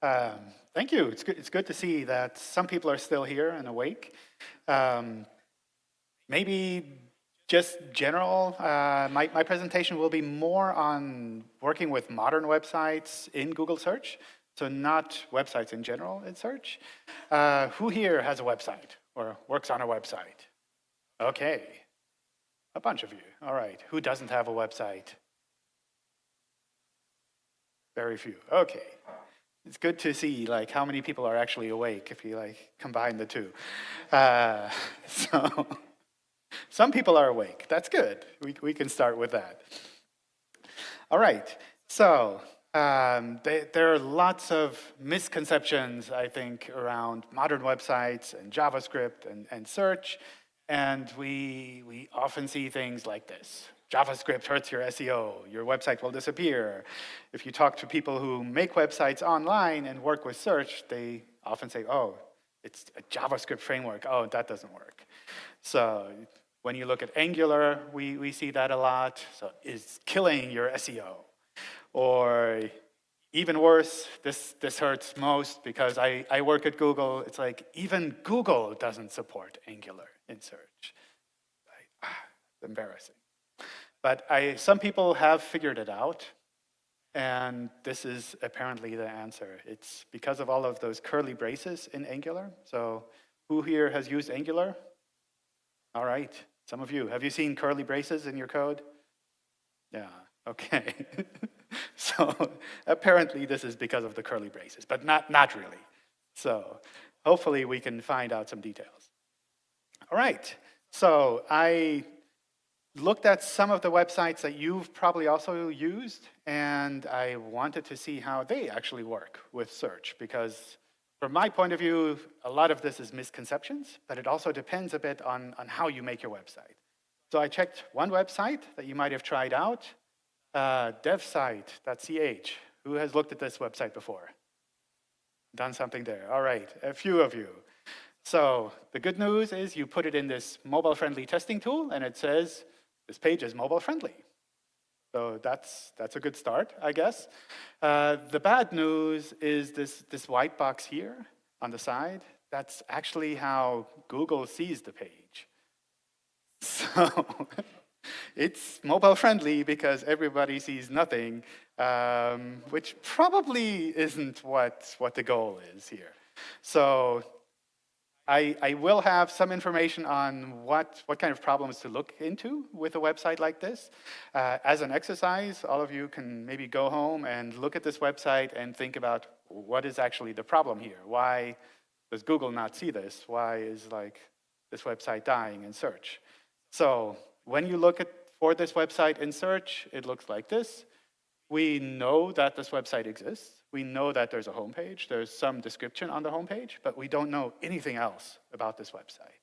Thank you. It's good to see that some people are still here and awake. Um, maybe just general, my presentation will be more on working with modern websites in Google search, so not websites in general in search. Who here has a website or works on a website? Okay, a bunch of you. All right, who doesn't have a website? Very few. Okay. It's good to see like how many people are actually awake if you like combine the two. So some people are awake. That's good. We can start with that. All right. So there are lots of misconceptions, I think, around modern websites and JavaScript and search. And we often see things like this. JavaScript hurts your SEO, your website will disappear. If you talk to people who make websites online and work with search, they often say, oh, it's a JavaScript framework, oh, that doesn't work. So when you look at Angular, we see that a lot. So it's killing your SEO. Or even worse, this hurts most because I work at Google. It's like even Google doesn't support Angular in search. It's embarrassing. But some people have figured it out, and this is apparently the answer. It's because of all of those curly braces in Angular. So who here has used Angular? All right, some of you. Have you seen curly braces in your code? Yeah, okay. So apparently this is because of the curly braces, but not really. So hopefully we can find out some details. All right, so I looked at some of the websites that you've probably also used, and I wanted to see how they actually work with search, because from my point of view, a lot of this is misconceptions, but it also depends a bit on how you make your website. So I checked one website that you might have tried out, DevSite.ch. Who has looked at this website before? Done something there. All right, a few of you. So the good news is you put it in this mobile-friendly testing tool, and it says, this page is mobile-friendly. So that's a good start, I guess. The bad news is this white box here on the side. That's actually how Google sees the page. So it's mobile-friendly because everybody sees nothing, which probably isn't what the goal is here. So I will have some information on what kind of problems to look into with a website like this. As an exercise, all of you can maybe go home and look at this website and think about what is actually the problem here. Why does Google not see this? Why is like this website dying in search? So when you look for this website in search, it looks like this. We know that this website exists. We know that there's a homepage. There's some description on the homepage, but we don't know anything else about this website.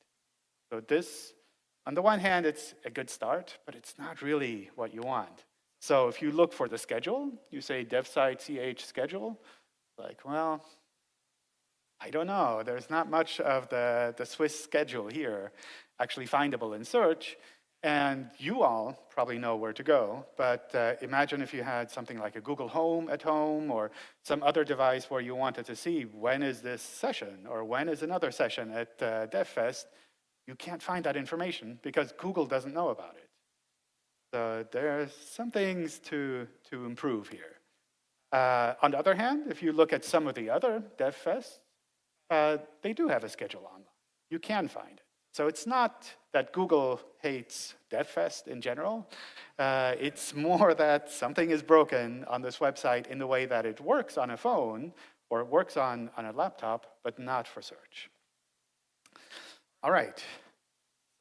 So this, on the one hand, it's a good start, but it's not really what you want. So if you look for the schedule, you say DevSite ch schedule, like, well, I don't know. There's not much of the Swiss schedule here actually findable in search. And you all probably know where to go, but imagine if you had something like a Google Home at home or some other device where you wanted to see when is this session or when is another session at DevFest. You can't find that information because Google doesn't know about it. So there's some things to improve here. On the other hand, if you look at some of the other DevFests, they do have a schedule online. You can find it. So it's not that Google hates DevFest in general. It's more that something is broken on this website in the way that it works on a phone or it works on a laptop, but not for search. All right.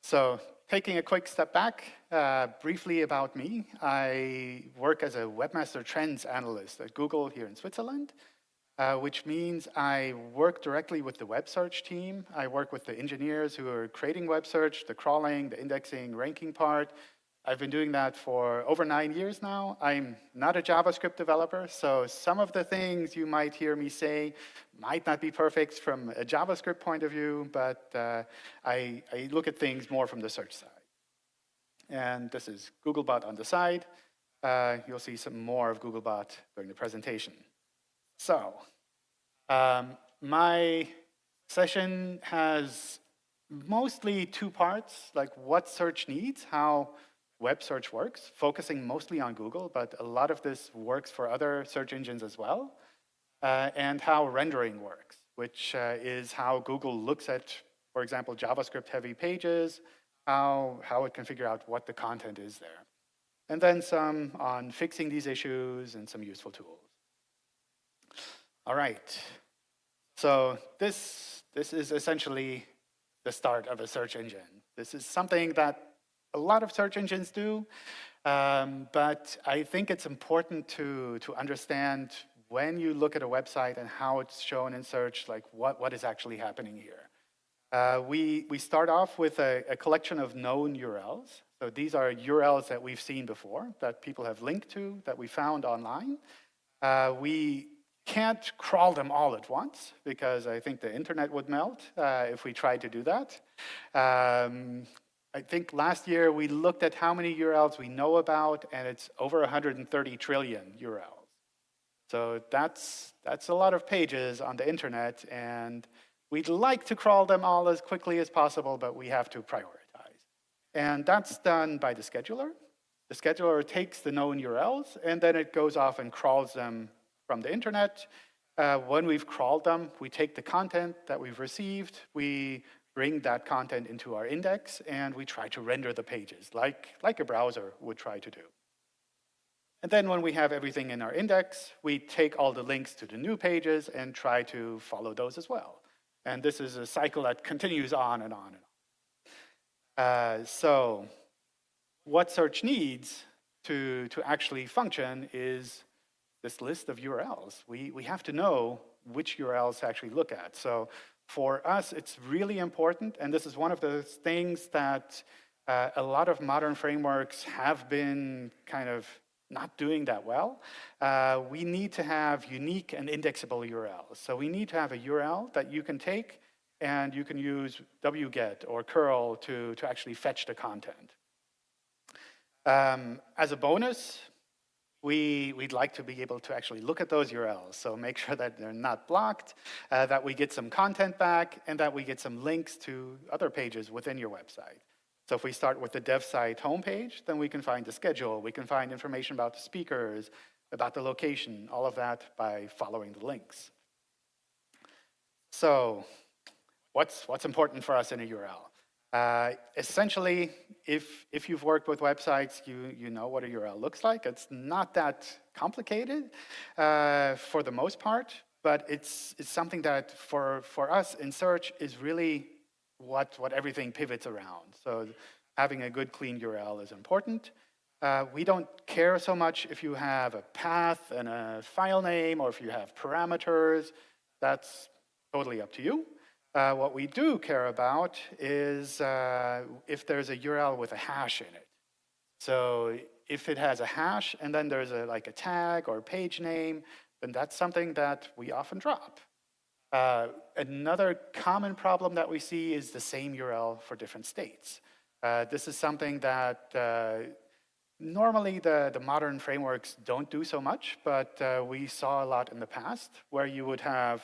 So taking a quick step back, briefly about me. I work as a webmaster trends analyst at Google here in Switzerland. Which means I work directly with the web search team. I work with the engineers who are creating web search, the crawling, the indexing, ranking part. I've been doing that for over 9 years now. I'm not a JavaScript developer, so some of the things you might hear me say might not be perfect from a JavaScript point of view, but I look at things more from the search side. And this is Googlebot on the side. You'll see some more of Googlebot during the presentation. So, My session has mostly two parts, like what search needs, how web search works, focusing mostly on Google, but a lot of this works for other search engines as well, and how rendering works, which is how Google looks at, for example, JavaScript-heavy pages, how it can figure out what the content is there. And then some on fixing these issues and some useful tools. All right. So this is essentially the start of a search engine. This is something that a lot of search engines do, but I think it's important to understand when you look at a website and how it's shown in search, like what is actually happening here. We start off with a collection of known URLs. So these are URLs that we've seen before, that people have linked to, that we found online. We can't crawl them all at once, because I think the internet would melt if we tried to do that. I think last year we looked at how many URLs we know about, and it's over 130 trillion URLs. So that's a lot of pages on the internet, and we'd like to crawl them all as quickly as possible, but we have to prioritize. And that's done by the scheduler. The scheduler takes the known URLs, and then it goes off and crawls them from the internet. When we've crawled them, we take the content that we've received, we bring that content into our index, and we try to render the pages like a browser would try to do. And then when we have everything in our index, we take all the links to the new pages and try to follow those as well. And this is a cycle that continues on and on and on. So what search needs to actually function is this list of URLs. We have to know which URLs to actually look at. So for us, it's really important, and this is one of those things that a lot of modern frameworks have been kind of not doing that well. We need to have unique and indexable URLs. So we need to have a URL that you can take and you can use wget or curl to actually fetch the content. As a bonus, we'd like to be able to actually look at those URLs. So make sure that they're not blocked, that we get some content back, and that we get some links to other pages within your website. So if we start with the DevSite homepage, then we can find the schedule, we can find information about the speakers, about the location, all of that by following the links. So what's important for us in a URL? Essentially, if you've worked with websites, you know what a URL looks like. It's not that complicated for the most part, but it's something that for us in search is really what everything pivots around. So having a good, clean URL is important. We don't care so much if you have a path and a file name or if you have parameters. That's totally up to you. What we do care about is if there's a URL with a hash in it. So if it has a hash and then there's a tag or page name, then that's something that we often drop. Another common problem that we see is the same URL for different states. This is something that normally the modern frameworks don't do so much, but we saw a lot in the past where you would have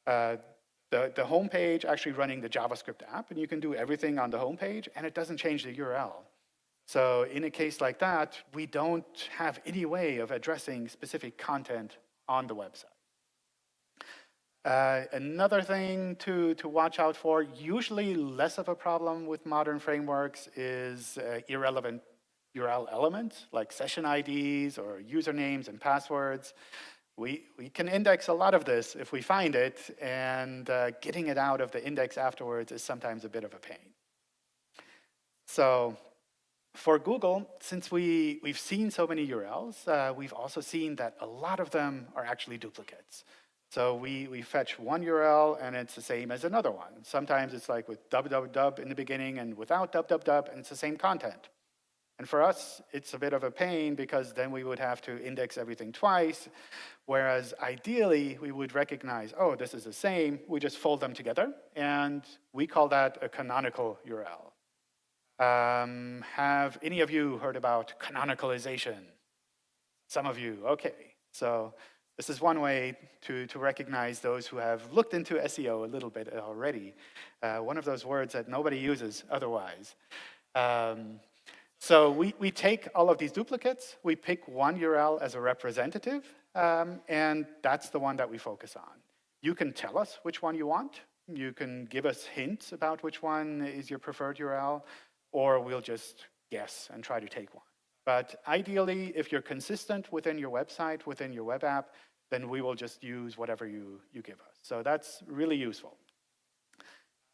the home page actually running the JavaScript app, and you can do everything on the home page, and it doesn't change the URL. So in a case like that, we don't have any way of addressing specific content on the website. Another thing to watch out for, usually less of a problem with modern frameworks, is irrelevant URL elements like session IDs or usernames and passwords. We can index a lot of this if we find it, and getting it out of the index afterwards is sometimes a bit of a pain. So for Google, since we've seen so many URLs, we've also seen that a lot of them are actually duplicates. So we fetch one URL and it's the same as another one. Sometimes it's like with www in the beginning and without www, and it's the same content. And for us, it's a bit of a pain because then we would have to index everything twice, whereas ideally we would recognize, oh, this is the same, we just fold them together, and we call that a canonical URL. Have any of you heard about canonicalization? Some of you, okay. So This is one way to recognize those who have looked into SEO a little bit already. One of those words that nobody uses otherwise. So we take all of these duplicates, we pick one URL as a representative, and that's the one that we focus on. You can tell us which one you want. You can give us hints about which one is your preferred URL, or we'll just guess and try to take one. But ideally, if you're consistent within your website, within your web app, then we will just use whatever you give us. So that's really useful.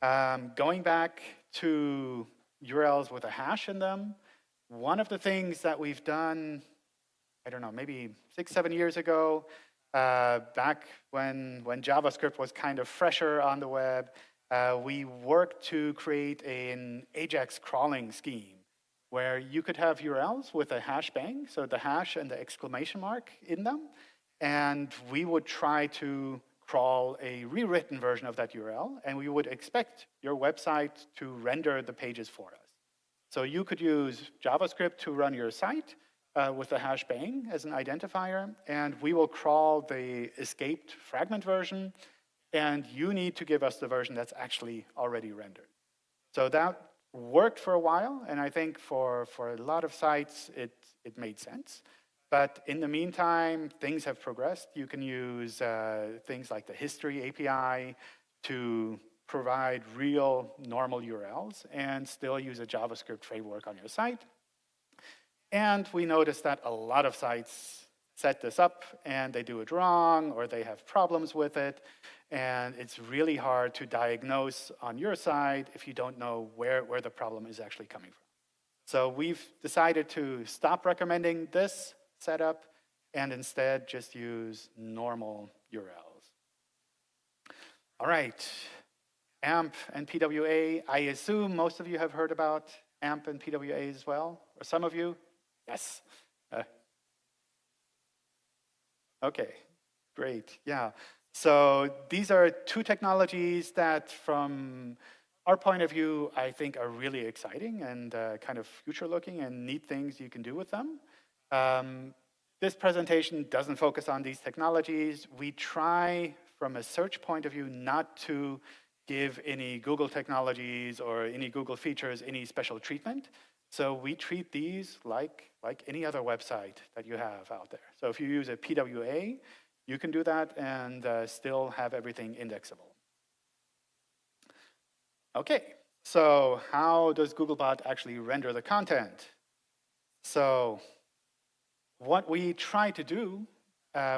Going back to URLs with a hash in them, one of the things that we've done, I don't know, maybe 6-7 years ago, back when JavaScript was kind of fresher on the web, we worked to create an AJAX crawling scheme where you could have URLs with a hash bang, so the hash and the exclamation mark in them, and we would try to crawl a rewritten version of that URL, and we would expect your website to render the pages for us. So you could use JavaScript to run your site with the hash bang as an identifier, and we will crawl the escaped fragment version, and you need to give us the version that's actually already rendered. So that worked for a while, and I think for a lot of sites, it made sense. But in the meantime, things have progressed. You can use things like the history API to provide real normal URLs and still use a JavaScript framework on your site. And we noticed that a lot of sites set this up and they do it wrong or they have problems with it. And it's really hard to diagnose on your side if you don't know where the problem is actually coming from. So we've decided to stop recommending this setup and instead just use normal URLs. All right, AMP and PWA. I assume most of you have heard about AMP and PWA as well, or some of you? Yes. Okay, great, yeah. So these are two technologies that from our point of view, I think are really exciting and kind of future-looking and neat things you can do with them. This presentation doesn't focus on these technologies. We try, from a search point of view, not to give any Google technologies or any Google features any special treatment. So we treat these like any other website that you have out there. So if you use a PWA, you can do that and still have everything indexable. Okay, so how does Googlebot actually render the content? So what we try to do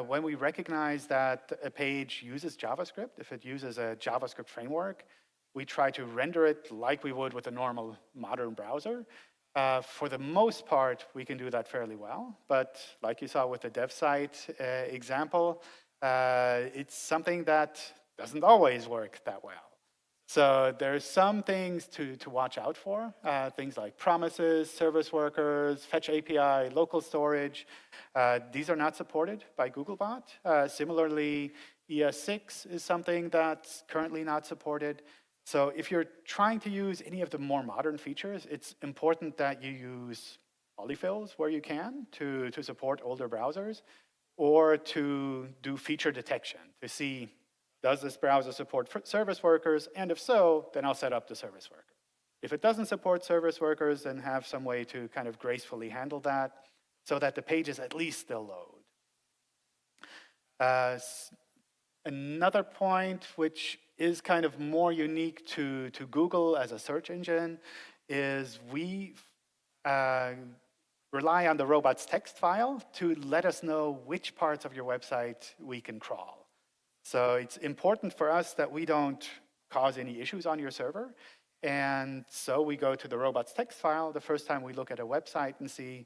when we recognize that a page uses JavaScript, if it uses a JavaScript framework, we try to render it like we would with a normal modern browser. For the most part, we can do that fairly well. But like you saw with the DevSite example, it's something that doesn't always work that well. So there's some things to watch out for, things like promises, service workers, fetch API, local storage. These are not supported by Googlebot. Similarly, ES6 is something that's currently not supported. So if you're trying to use any of the more modern features, it's important that you use polyfills where you can to support older browsers, or to do feature detection to see, does this browser support service workers? And if so, then I'll set up the service worker. If it doesn't support service workers, then have some way to kind of gracefully handle that so that the pages at least still load. Another point, which is kind of more unique to Google as a search engine, is we rely on the robots text file to let us know which parts of your website we can crawl. So it's important for us that we don't cause any issues on your server. And so we go to the robots text file the first time we look at a website and see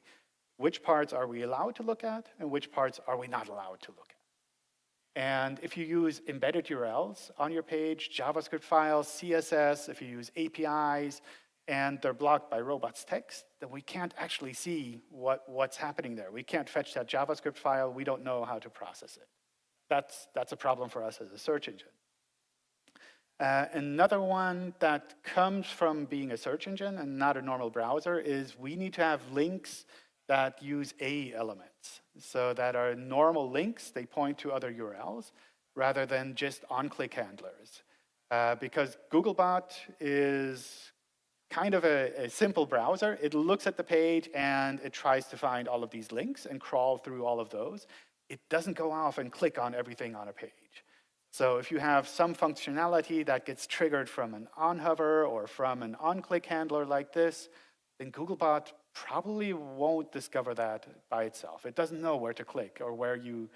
which parts are we allowed to look at and which parts are we not allowed to look at. And if you use embedded URLs on your page, JavaScript files, CSS, if you use APIs, and they're blocked by robots text, then we can't actually see what's happening there. We can't fetch that JavaScript file. We don't know how to process it. That's a problem for us as a search engine. Another one that comes from being a search engine and not a normal browser is we need to have links that use A elements. so that are normal links. They point to other URLs rather than just on-click handlers. Because Googlebot is kind of a simple browser. It looks at the page and it tries to find all of these links and crawl through all of those. It doesn't go off and click on everything on a page. So if you have some functionality that gets triggered from an on-hover or from an on-click handler like this, then Googlebot probably won't discover that by itself. It doesn't know where to click or where you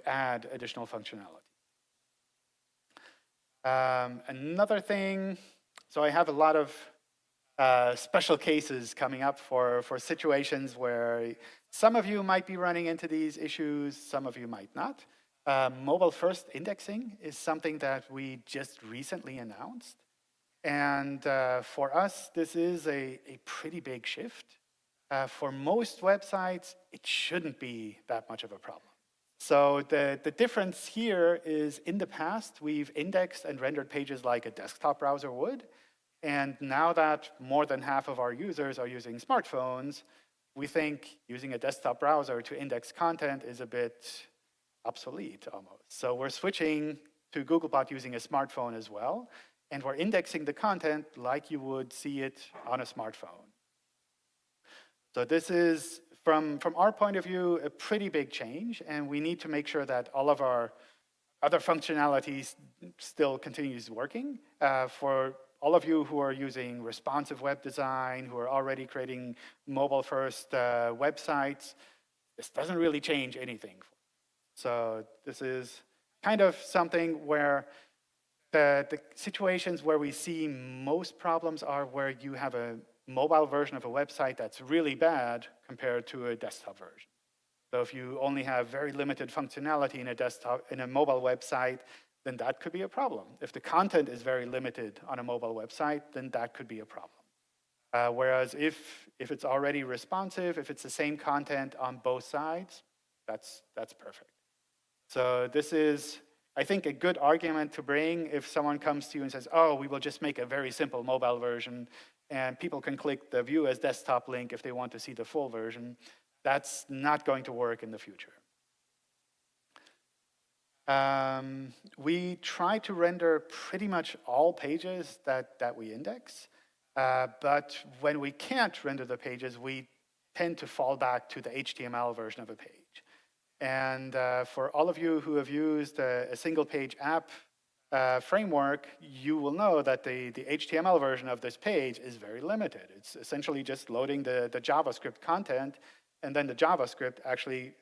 add additional functionality. Another thing, so I have a lot of special cases coming up for situations where some of you might be running into these issues, some of you might not. Mobile-first indexing is something that we just recently announced. And for us, this is a pretty big shift. For most websites, it shouldn't be that much of a problem. So the difference here is in the past, we've indexed and rendered pages like a desktop browser would. And now that more than half of our users are using smartphones, we think using a desktop browser to index content is a bit obsolete almost. So we're switching to Googlebot using a smartphone as well. And we're indexing the content like you would see it on a smartphone. So this is, from our point of view, a pretty big change. And we need to make sure that all of our other functionalities still continues working. For all of you who are using responsive web design, who are already creating mobile-first websites, this doesn't really change anything. So this is kind of something where the situations where we see most problems are where you have a mobile version of a website that's really bad compared to a desktop version. So if you only have very limited functionality in a mobile website, then that could be a problem. If the content is very limited on a mobile website, then that could be a problem. Whereas if it's already responsive, if it's the same content on both sides, that's perfect. So this is, I think, a good argument to bring if someone comes to you and says, oh, we will just make a very simple mobile version and people can click the view as desktop link if they want to see the full version. That's not going to work in the future. We try to render pretty much all pages that we index, but when we can't render the pages, we tend to fall back to the HTML version of a page. And for all of you who have used a single-page app framework, you will know that the HTML version of this page is very limited. It's essentially just loading the JavaScript content, and then the JavaScript actually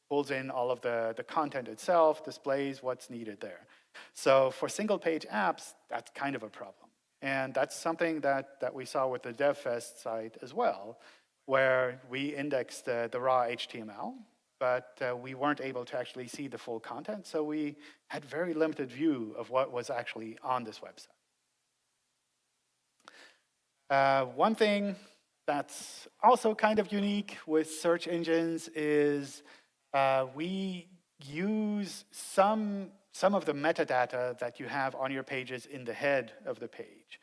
pulls in all of the content itself, displays what's needed there. So for single-page apps, that's kind of a problem. And that's something that we saw with the DevFest site as well, where we indexed the raw HTML, but we weren't able to actually see the full content, so we had very limited view of what was actually on this website. One thing that's also kind of unique with search engines is we use some of the metadata that you have on your pages in the head of the page.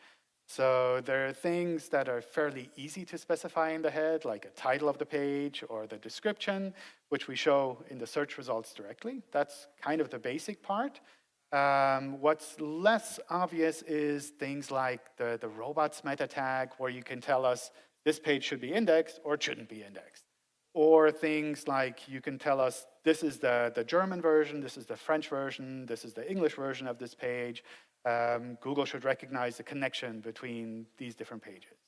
So there are things that are fairly easy to specify in the head, like a title of the page or the description, which we show in the search results directly. That's kind of the basic part. What's less obvious is things like the robots meta tag, where you can tell us this page should be indexed or it shouldn't be indexed. Or things like you can tell us this is the German version, this is the French version, this is the English version of this page. Google should recognize the connection between these different pages.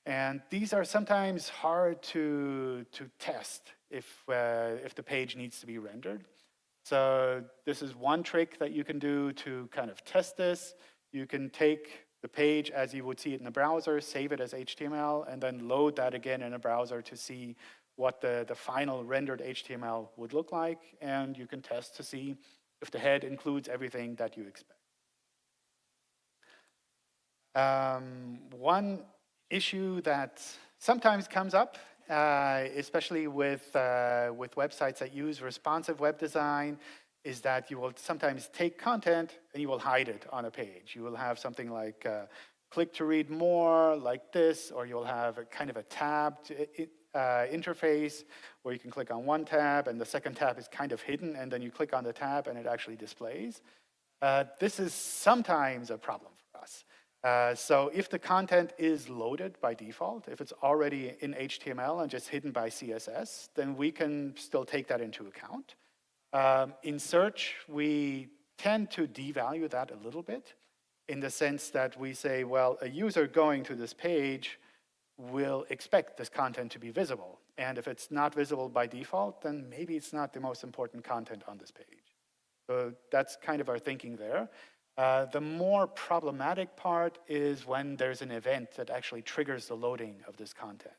And these are sometimes hard to test if the page needs to be rendered. So this is one trick that you can do to kind of test this. You can take the page as you would see it in a browser, save it as HTML, and then load that again in a browser to see what the final rendered HTML would look like. And you can test to see if the head includes everything that you expect. One issue that sometimes comes up, especially with websites that use responsive web design, is that you will sometimes take content and you will hide it on a page. You will have something like click to read more, like this, or you'll have a kind of a tab interface where you can click on one tab and the second tab is kind of hidden, and then you click on the tab and it actually displays. This is sometimes a problem for us. So if the content is loaded by default, if it's already in HTML and just hidden by CSS, then we can still take that into account. In search, we tend to devalue that a little bit in the sense that we say, well, a user going to this page will expect this content to be visible. And if it's not visible by default, then maybe it's not the most important content on this page. So that's kind of our thinking there. The more problematic part is when there's an event that actually triggers the loading of this content.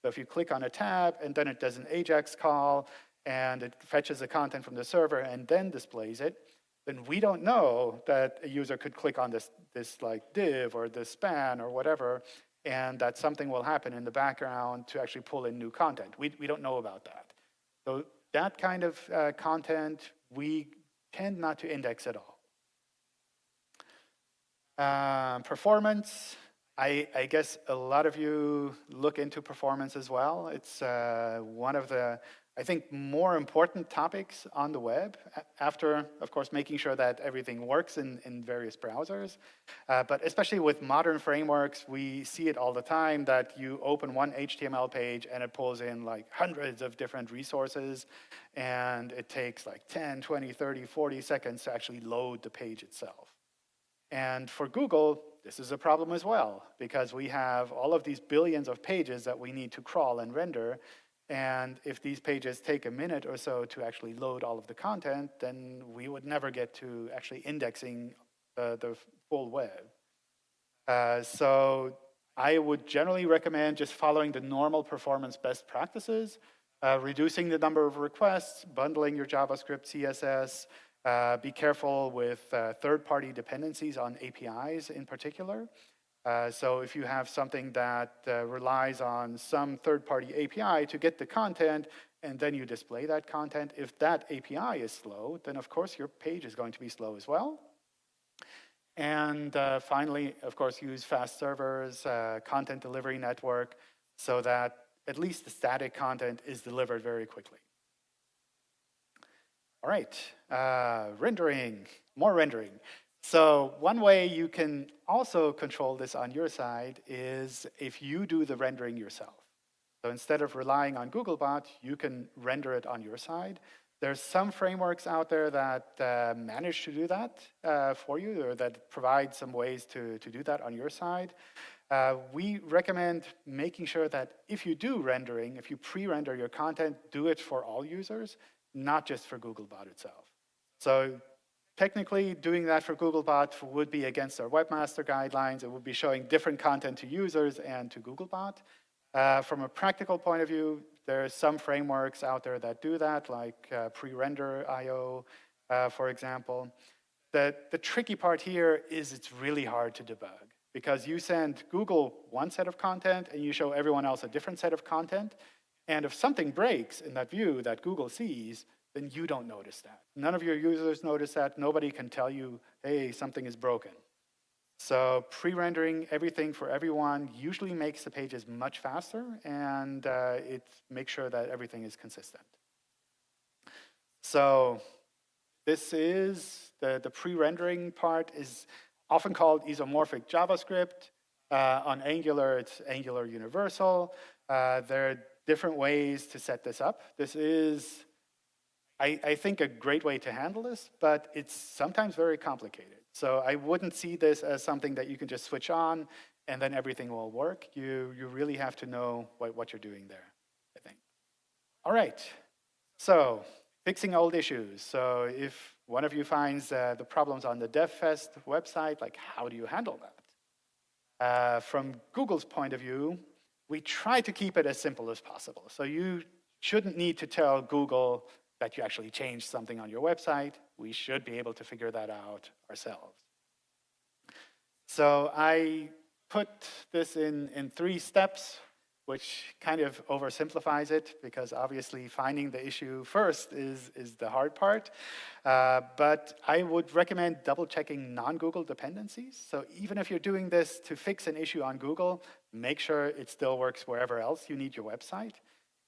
So if you click on a tab and then it does an AJAX call and it fetches the content from the server and then displays it, then we don't know that a user could click on this like div or this span or whatever, and that something will happen in the background to actually pull in new content. We don't know about that. So that kind of content, we tend not to index at all. Performance, I guess a lot of you look into performance as well. It's one of the, I think, more important topics on the web, after, of course, making sure that everything works in various browsers. But especially with modern frameworks, we see it all the time that you open one HTML page and it pulls in like hundreds of different resources, and it takes like 10, 20, 30, 40 seconds to actually load the page itself. And for Google, this is a problem as well, because we have all of these billions of pages that we need to crawl and render. And if these pages take a minute or so to actually load all of the content, then we would never get to actually indexing the full web. So I would generally recommend just following the normal performance best practices, reducing the number of requests, bundling your JavaScript, CSS, be careful with third-party dependencies on APIs in particular. So if you have something that relies on some third-party API to get the content, and then you display that content, if that API is slow, then of course your page is going to be slow as well. And finally, of course, use fast servers, content delivery network, so that at least the static content is delivered very quickly. All right, rendering, more rendering. So one way you can also control this on your side is if you do the rendering yourself. So instead of relying on Googlebot, you can render it on your side. There's some frameworks out there that manage to do that for you, or that provide some ways to do that on your side. We recommend making sure that if you do rendering, if you pre-render your content, do it for all users, not just for Googlebot itself. So technically, doing that for Googlebot would be against our webmaster guidelines. It would be showing different content to users and to Googlebot. From a practical point of view, there are some frameworks out there that do that, like Prerender.io, for example. The tricky part here is it's really hard to debug, because you send Google one set of content and you show everyone else a different set of content. And if something breaks in that view that Google sees, then you don't notice that. None of your users notice that. Nobody can tell you, hey, something is broken. So pre-rendering everything for everyone usually makes the pages much faster, and it makes sure that everything is consistent. So this is, the pre-rendering part is often called isomorphic JavaScript. On Angular, it's Angular Universal. There are different ways to set this up. This is, I think, a great way to handle this, but it's sometimes very complicated. So I wouldn't see this as something that you can just switch on and then everything will work. You really have to know what you're doing there, I think. All right, so fixing old issues. So if one of you finds the problems on the DevFest website, like how do you handle that? From Google's point of view, we try to keep it as simple as possible. So you shouldn't need to tell Google that you actually changed something on your website. We should be able to figure that out ourselves. So I put this in 3 steps, which kind of oversimplifies it, because obviously finding the issue first is the hard part. But I would recommend double-checking non-Google dependencies. So even if you're doing this to fix an issue on Google, make sure it still works wherever else you need your website.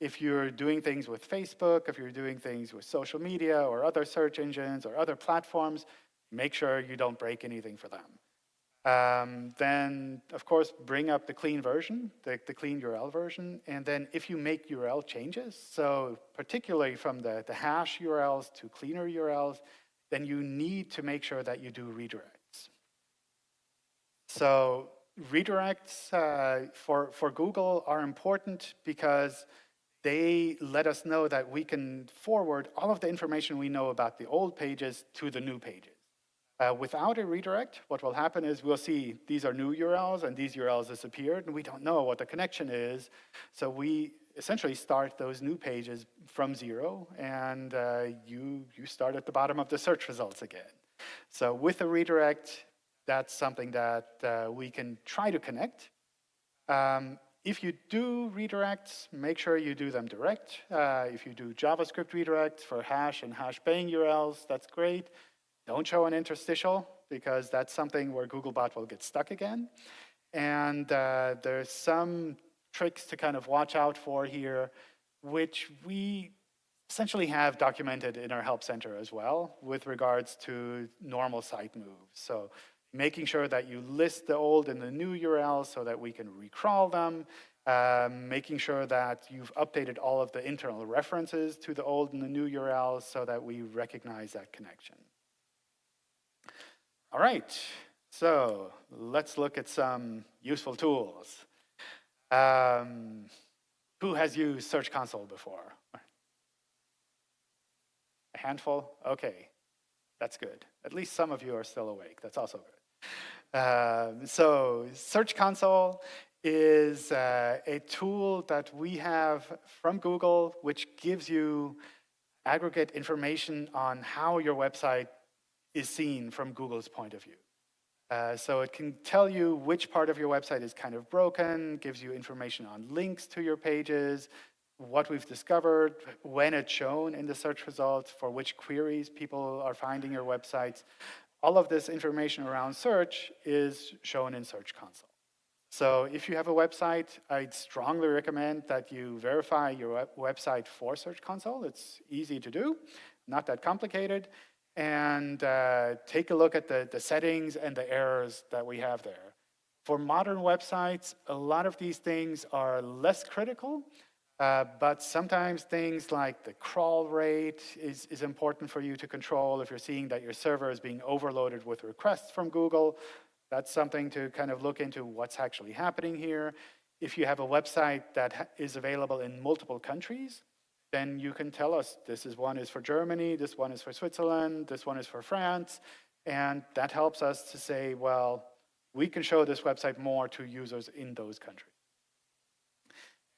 if you're doing things with Facebook, if you're doing things with social media or other search engines or other platforms, make sure you don't break anything for them. Then, of course, bring up the clean version, the clean URL version. And then if you make URL changes, so particularly from the hash URLs to cleaner URLs, then you need to make sure that you do redirects. So redirects for Google are important because they let us know that we can forward all of the information we know about the old pages to the new pages. Without a redirect, what will happen is we'll see these are new URLs and these URLs disappeared, and we don't know what the connection is. So we essentially start those new pages from zero, and you start at the bottom of the search results again. So with a redirect, that's something that we can try to connect. If you do redirects, make sure you do them direct. If you do JavaScript redirects for hash and hash paying URLs, that's great. Don't show an interstitial, because that's something where Googlebot will get stuck again. And there's some tricks to kind of watch out for here, which we essentially have documented in our help center as well with regards to normal site moves. So making sure that you list the old and the new URLs so that we can recrawl them, making sure that you've updated all of the internal references to the old and the new URLs so that we recognize that connection. All right, so let's look at some useful tools. Who has used Search Console before? A handful? Okay, that's good. At least some of you are still awake. That's also good. So Search Console is a tool that we have from Google, which gives you aggregate information on how your website is seen from Google's point of view. So it can tell you which part of your website is kind of broken, gives you information on links to your pages, what we've discovered, when it's shown in the search results, for which queries people are finding your websites. All of this information around search is shown in Search Console. So if you have a website, I'd strongly recommend that you verify your website for Search Console. It's easy to do, not that complicated. And take a look at the settings and the errors that we have there. For modern websites, a lot of these things are less critical, but sometimes things like the crawl rate is important for you to control. If you're seeing that your server is being overloaded with requests from Google, that's something to kind of look into what's actually happening here. If you have a website that is available in multiple countries, then you can tell us this one is for Germany, this one is for Switzerland, this one is for France, and that helps us to say, well, we can show this website more to users in those countries.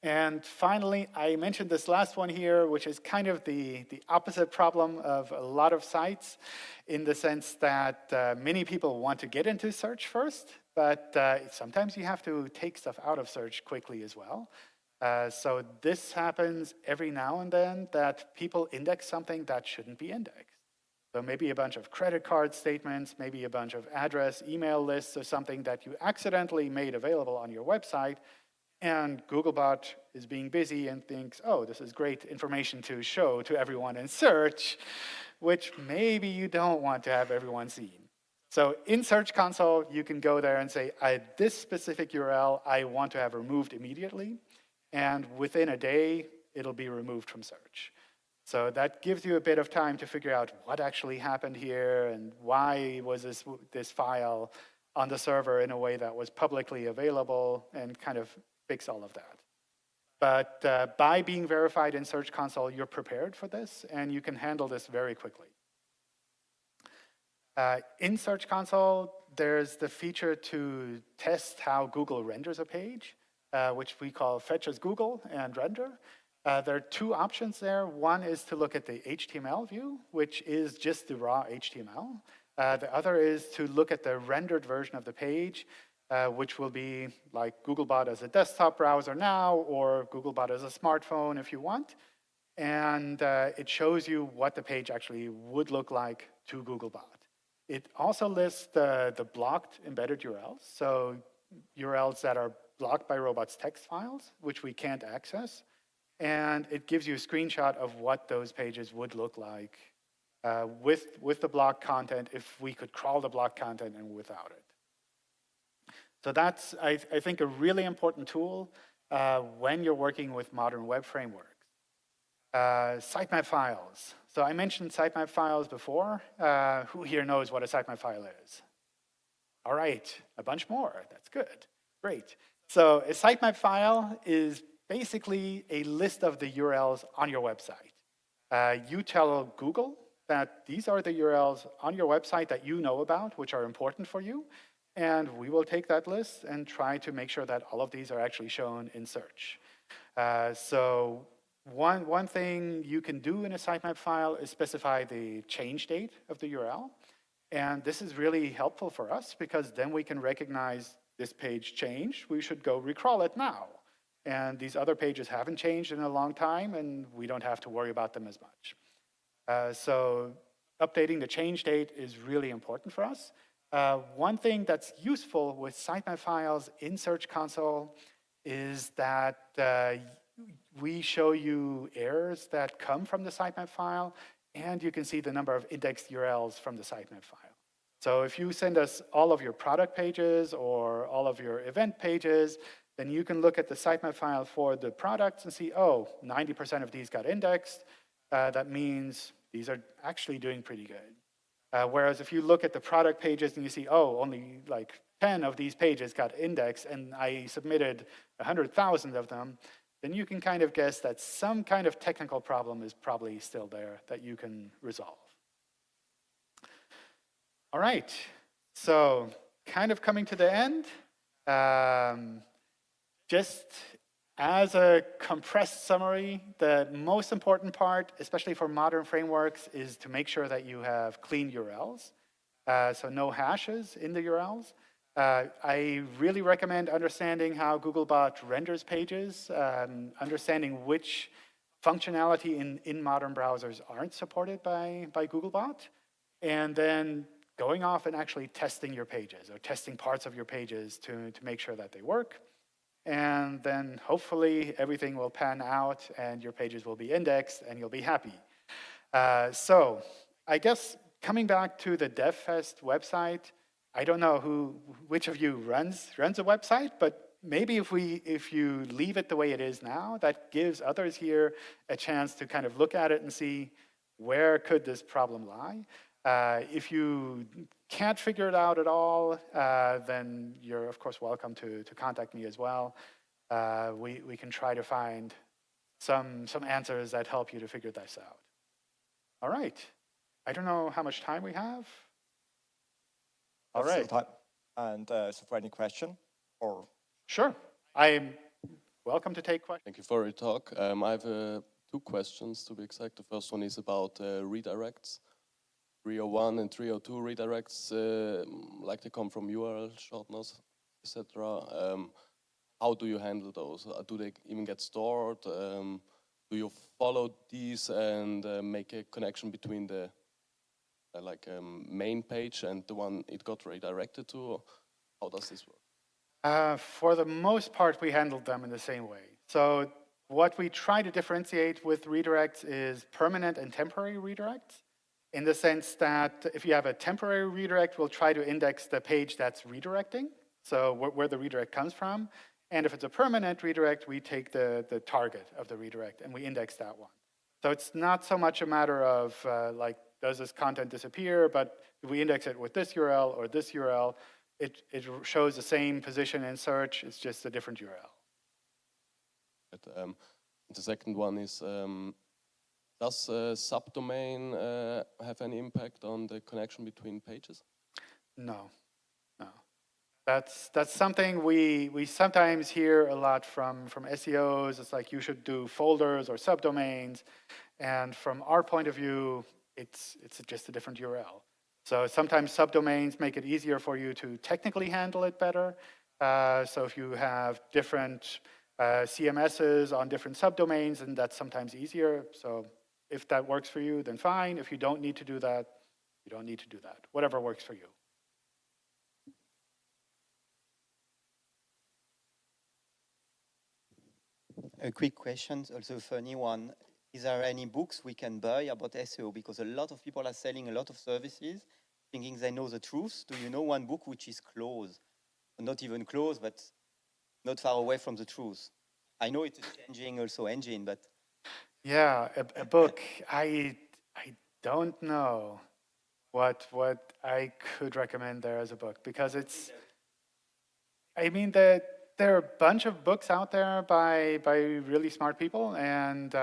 And finally, I mentioned this last one here, which is kind of the opposite problem of a lot of sites, in the sense that many people want to get into search first, but sometimes you have to take stuff out of search quickly as well. So this happens every now and then, that people index something that shouldn't be indexed. So maybe a bunch of credit card statements, maybe a bunch of address, email lists, or something that you accidentally made available on your website, and Googlebot is being busy and thinks, oh, this is great information to show to everyone in search, which maybe you don't want to have everyone seen. So in Search Console, you can go there and say, this specific URL I want to have removed immediately. And within a day, it'll be removed from search. So that gives you a bit of time to figure out what actually happened here and why was this file on the server in a way that was publicly available, and kind of fix all of that. But by being verified in Search Console, you're prepared for this, and you can handle this very quickly. In Search Console, there's the feature to test how Google renders a page, which we call Fetch as Google and Render. There are two options there. One is to look at the HTML view, which is just the raw HTML. The other is to look at the rendered version of the page, which will be like Googlebot as a desktop browser now, or Googlebot as a smartphone if you want. And it shows you what the page actually would look like to Googlebot. It also lists the blocked embedded URLs, so URLs that are blocked by robots text files, which we can't access. and it gives you a screenshot of what those pages would look like with the block content, if we could crawl the block content and without it. So that's, I think, a really important tool when you're working with modern web frameworks. Sitemap files. So I mentioned sitemap files before. Who here knows what a sitemap file is? All right, a bunch more. That's good. Great. So a sitemap file is basically a list of the URLs on your website. You tell Google that these are the URLs on your website that you know about, which are important for you, and we will take that list and try to make sure that all of these are actually shown in search. So one thing you can do in a sitemap file is specify the change date of the URL. And this is really helpful for us because then we can recognize this page changed. We should go recrawl it now. And these other pages haven't changed in a long time, and we don't have to worry about them as much. So updating the change date is really important for us. One thing that's useful with sitemap files in Search Console is that we show you errors that come from the sitemap file, and you can see the number of indexed URLs from the sitemap file. So if you send us all of your product pages or all of your event pages, then you can look at the sitemap file for the products and see, oh, 90% of these got indexed. That means these are actually doing pretty good. Whereas if you look at the product pages and you see, oh, only like 10 of these pages got indexed and I submitted 100,000 of them, then you can kind of guess that some kind of technical problem is probably still there that you can resolve. All right, so kind of coming to the end. Just as a compressed summary, the most important part, especially for modern frameworks, is to make sure that you have clean URLs. So no hashes in the URLs. I really recommend understanding how Googlebot renders pages, understanding which functionality in modern browsers aren't supported by Googlebot, and then going off and actually testing your pages or testing parts of your pages to make sure that they work. And then hopefully everything will pan out and your pages will be indexed and you'll be happy. So I guess coming back to the DevFest website, I don't know which of you runs a website, but maybe if you leave it the way it is now, that gives others here a chance to kind of look at it and see where could this problem lie. If you can't figure it out at all, then you're of course welcome to contact me as well. We can try to find some answers that help you to figure this out. All right. I don't know how much time we have. All right. Time. And so for any question or? Sure. I'm welcome to take questions. Thank you for your talk. I have 2 questions to be exact. The first one is about redirects. 301 and 302 redirects, like they come from URL shorteners, etc. How do you handle those? Do they even get stored? Do you follow these and make a connection between the main page and the one it got redirected to? Or how does this work? For the most part, we handled them in the same way. So what we try to differentiate with redirects is permanent and temporary redirects, in the sense that if you have a temporary redirect, we'll try to index the page that's redirecting, so where the redirect comes from. And if it's a permanent redirect, we take the target of the redirect and we index that one. So it's not so much a matter of does this content disappear, but if we index it with this URL or this URL, it shows the same position in search, it's just a different URL. The second one is, does subdomain have any impact on the connection between pages? No. That's something we sometimes hear a lot from SEOs. It's like you should do folders or subdomains, and from our point of view, it's just a different URL. So sometimes subdomains make it easier for you to technically handle it better. So if you have different CMSs on different subdomains, and that's sometimes easier. So if that works for you, then fine. If you don't need to do that, you don't need to do that. Whatever works for you. A quick question, also a funny one. Is there any books we can buy about SEO? Because a lot of people are selling a lot of services, thinking they know the truth. Do you know one book which is close? Not even close, but not far away from the truth. I know it's a changing also engine, but Yeah, a book. I don't know what I could recommend there as a book, because it's, I mean, there are a bunch of books out there by really smart people, and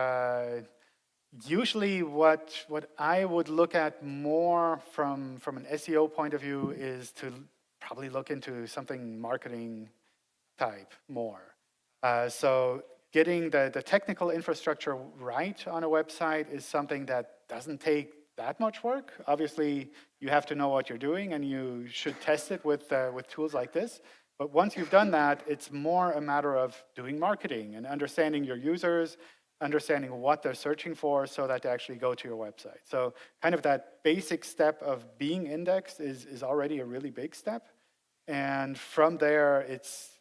usually what I would look at more from an SEO point of view is to probably look into something marketing type more. So getting the technical infrastructure right on a website is something that doesn't take that much work. Obviously, you have to know what you're doing, and you should test it with tools like this. But once you've done that, it's more a matter of doing marketing and understanding your users, understanding what they're searching for so that they actually go to your website. So kind of that basic step of being indexed is already a really big step. And from there, it's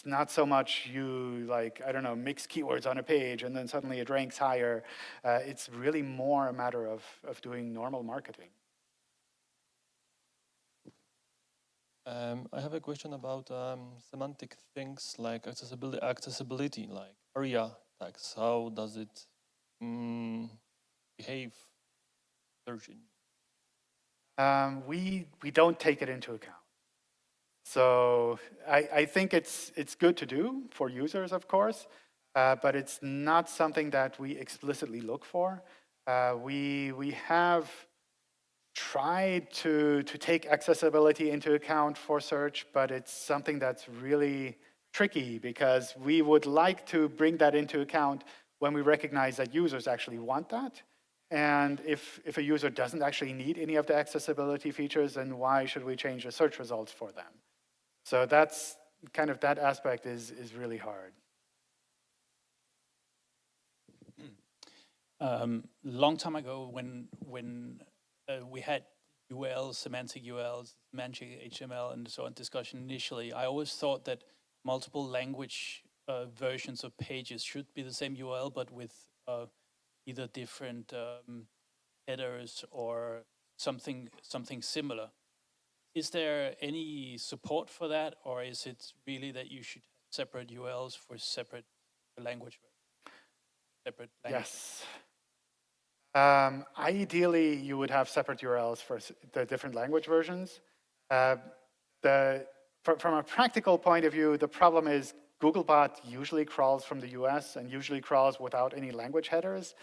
not so much you, like, I don't know, mix keywords on a page and then suddenly it ranks higher. It's really more a matter of doing normal marketing. I have a question about semantic things like accessibility, like area tags. How does it behave? Searching. We don't take it into account. So I think it's good to do for users, of course, but it's not something that we explicitly look for. We have tried to take accessibility into account for search, but it's something that's really tricky, because we would like to bring that into account when we recognize that users actually want that. And if a user doesn't actually need any of the accessibility features, then why should we change the search results for them? So that's kind of, that aspect is really hard. Long time ago, when we had URLs, semantic URLs, semantic HTML, and so on discussion initially, I always thought that multiple language versions of pages should be the same URL, but with either different headers or something similar. Is there any support for that, or is it really that you should have separate URLs for separate language? Yes. Ideally, you would have separate URLs for the different language versions. From a practical point of view, the problem is Googlebot usually crawls from the US and usually crawls without any language headers.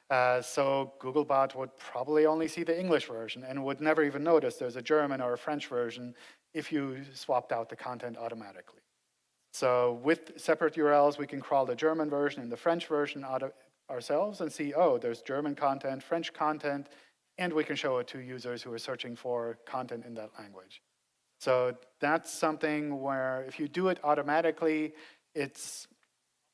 So Googlebot would probably only see the English version and would never even notice there's a German or a French version if you swapped out the content automatically. So with separate URLs, we can crawl the German version and the French version ourselves and see, oh, there's German content, French content, and we can show it to users who are searching for content in that language. So that's something where if you do it automatically, it's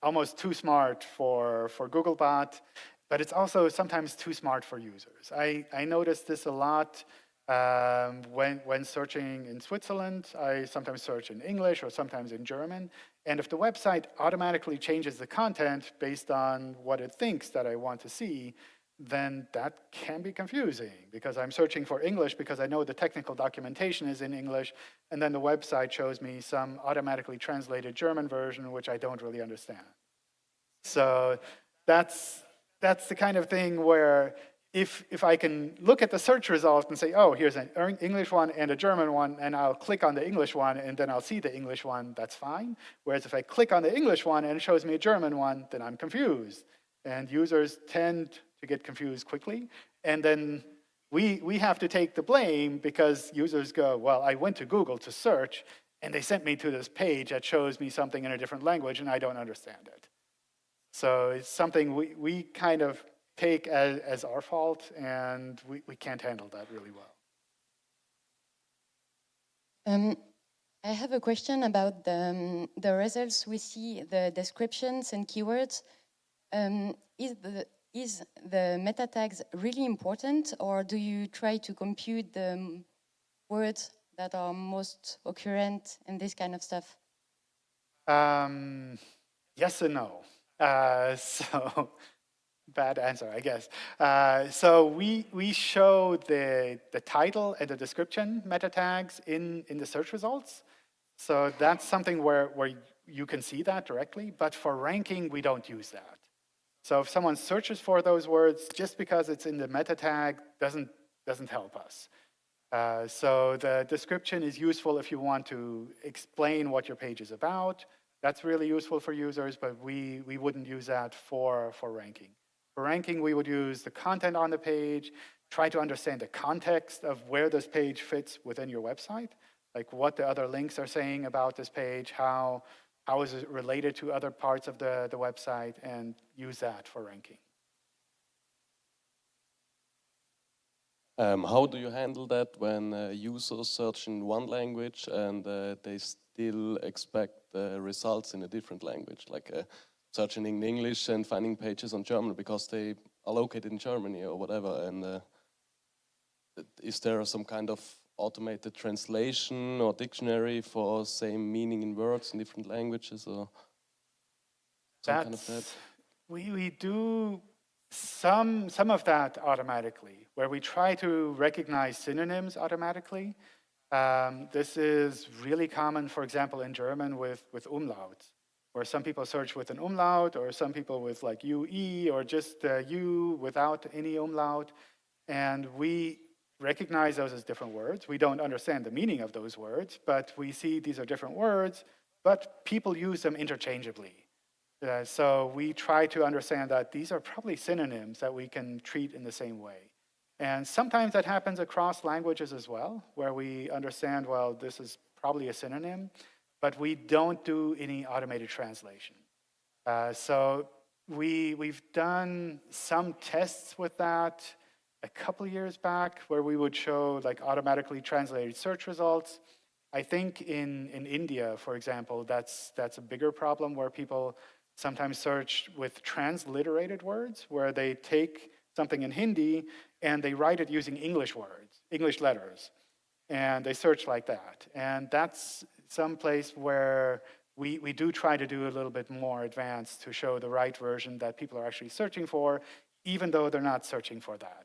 almost too smart for Googlebot, but it's also sometimes too smart for users. I noticed this a lot when searching in Switzerland. I sometimes search in English or sometimes in German. And if the website automatically changes the content based on what it thinks that I want to see, then that can be confusing, because I'm searching for English because I know the technical documentation is in English, and then the website shows me some automatically translated German version, which I don't really understand. So that's the kind of thing where if I can look at the search result and say, oh, here's an English one and a German one, and I'll click on the English one and then I'll see the English one, that's fine. Whereas if I click on the English one and it shows me a German one, then I'm confused. And users tend to get confused quickly. And then we have to take the blame, because users go, well, I went to Google to search and they sent me to this page that shows me something in a different language and I don't understand it. So it's something we kind of take as our fault, and we can't handle that really well. I have a question about the results we see, the descriptions and keywords. Is the meta tags really important, or do you try to compute the words that are most occurrent and this kind of stuff? Yes and no. So bad answer, I guess. So we show the title and the description meta tags in the search results. So that's something where you can see that directly, but for ranking, we don't use that. So if someone searches for those words, just because it's in the meta tag doesn't help us. So the description is useful if you want to explain what your page is about. That's really useful for users, but we wouldn't use that for ranking. For ranking, we would use the content on the page, try to understand the context of where this page fits within your website, like what the other links are saying about this page, how is it related to other parts of the website, and use that for ranking. How do you handle that when users search in one language and they still expect results in a different language, like searching in English and finding pages on German because they are located in Germany or whatever? And is there some kind of automated translation or dictionary for same meaning in words in different languages, or some kind of that? We do some of that automatically, where we try to recognize synonyms automatically. This is really common, for example, in German with umlauts, where some people search with an umlaut, or some people with like UE, or just U without any umlaut. And we recognize those as different words. We don't understand the meaning of those words, but we see these are different words, but people use them interchangeably. So we try to understand that these are probably synonyms that we can treat in the same way. And sometimes that happens across languages as well, where we understand, well, this is probably a synonym, but we don't do any automated translation. So we've done some tests with that a couple years back, where we would show like automatically translated search results. I think in India, for example, that's a bigger problem, where people sometimes search with transliterated words, where they take something in Hindi and they write it using English words, English letters, and they search like that. And that's some place where we do try to do a little bit more advanced to show the right version that people are actually searching for, even though they're not searching for that.